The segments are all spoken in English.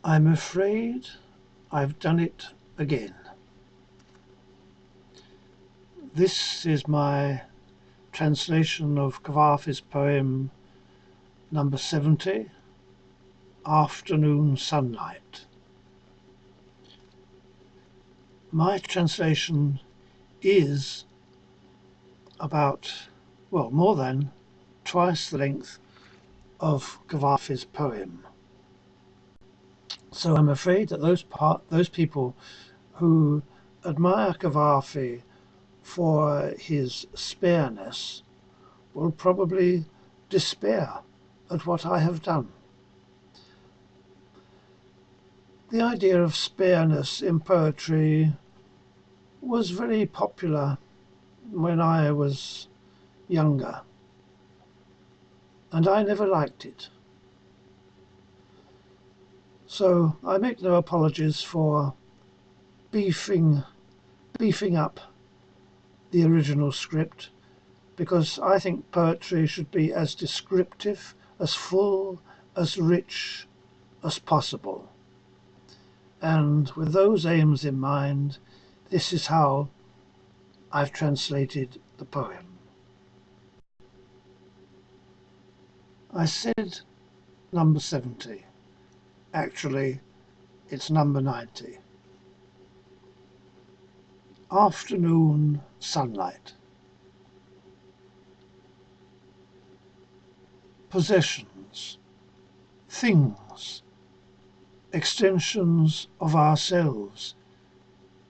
I'm afraid I've done it again. This is my translation of Cavafy's poem number 70, Afternoon Sunlight. My translation is about, more than twice the length of Cavafy's poem. So I'm afraid that those people who admire Cavafy for his spareness will probably despair at what I have done. The idea of spareness in poetry was very popular when I was younger, and I never liked it. So I make no apologies for beefing up the original script, because I think poetry should be as descriptive, as full, as rich as possible. And with those aims in mind, this is how I've translated the poem. I said number 70. Actually, it's number 90. Afternoon sunlight. Possessions, things, extensions of ourselves,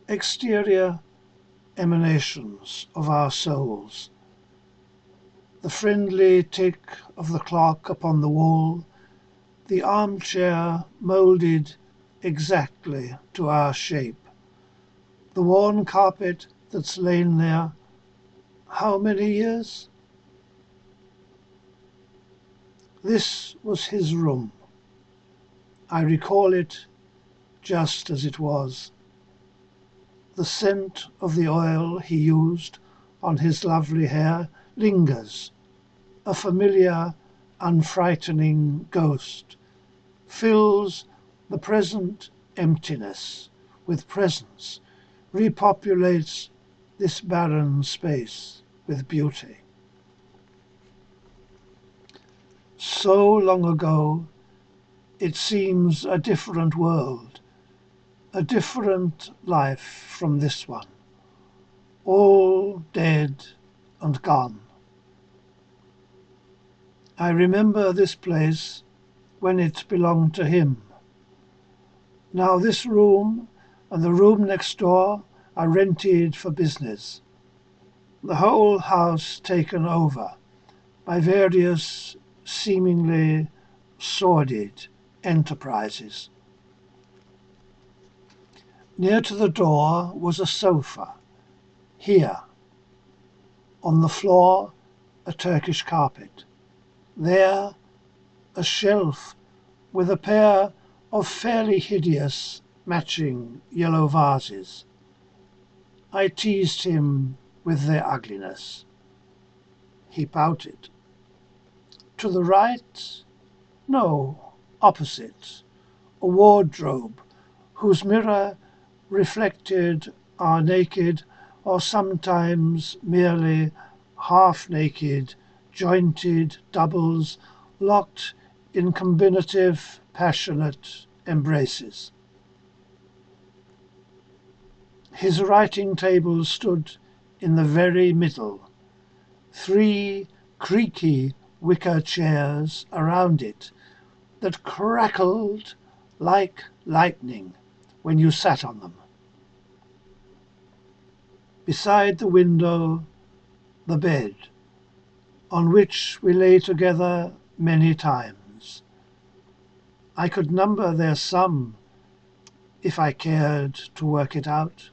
exterior emanations of our souls. The friendly tick of the clock upon the wall, the armchair moulded exactly to our shape, the worn carpet that's lain there, how many years? This was his room. I recall it just as it was. The scent of the oil he used on his lovely hair lingers, a familiar, unfrightening ghost, fills the present emptiness with presence, repopulates this barren space with beauty. So long ago, it seems a different world, a different life from this one, all dead and gone. I remember this place when it belonged to him. Now this room and the room next door are rented for business, the whole house taken over by various seemingly sordid enterprises. Near to the door was a sofa. Here, on the floor, a Turkish carpet. There, a shelf with a pair of fairly hideous matching yellow vases. I teased him with their ugliness. He pouted. To the right? No, opposite, a wardrobe whose mirror reflected our naked, or sometimes merely half-naked, jointed doubles locked in combinative, passionate embraces. His writing table stood in the very middle, 3 creaky wicker chairs around it that crackled like lightning when you sat on them. Beside the window, the bed, on which we lay together many times. I could number their sum if I cared to work it out.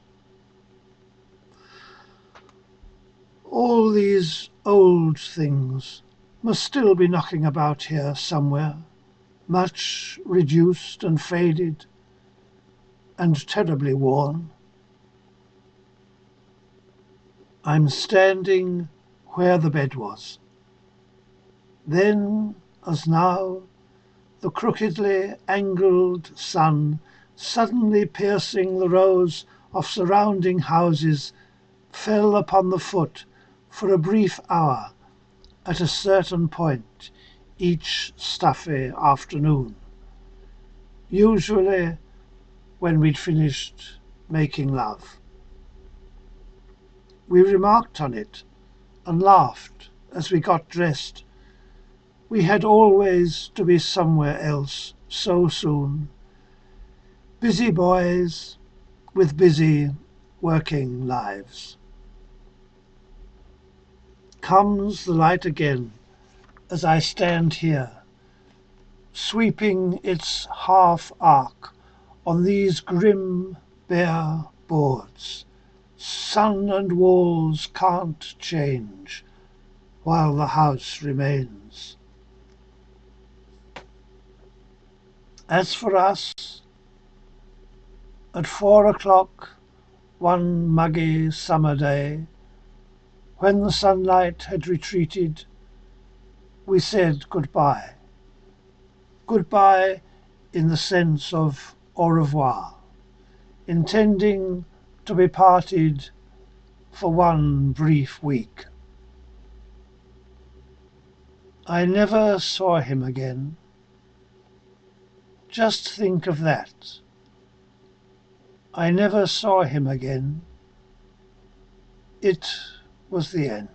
All these old things must still be knocking about here somewhere, much reduced and faded, and terribly worn. I'm standing where the bed was. Then, as now, the crookedly angled sun, suddenly piercing the rows of surrounding houses, fell upon the foot for a brief hour at a certain point each stuffy afternoon, usually when we'd finished making love. We remarked on it and laughed as we got dressed. We had always to be somewhere else so soon. Busy boys with busy working lives. Comes the light again as I stand here, sweeping its half arc on these grim, bare boards. Sun and walls can't change while the house remains. As for us, at 4 o'clock one muggy summer day, when the sunlight had retreated, we said goodbye. Goodbye in the sense of au revoir, intending to be parted for one brief week. I never saw him again. Just think of that. I never saw him again. It was the end.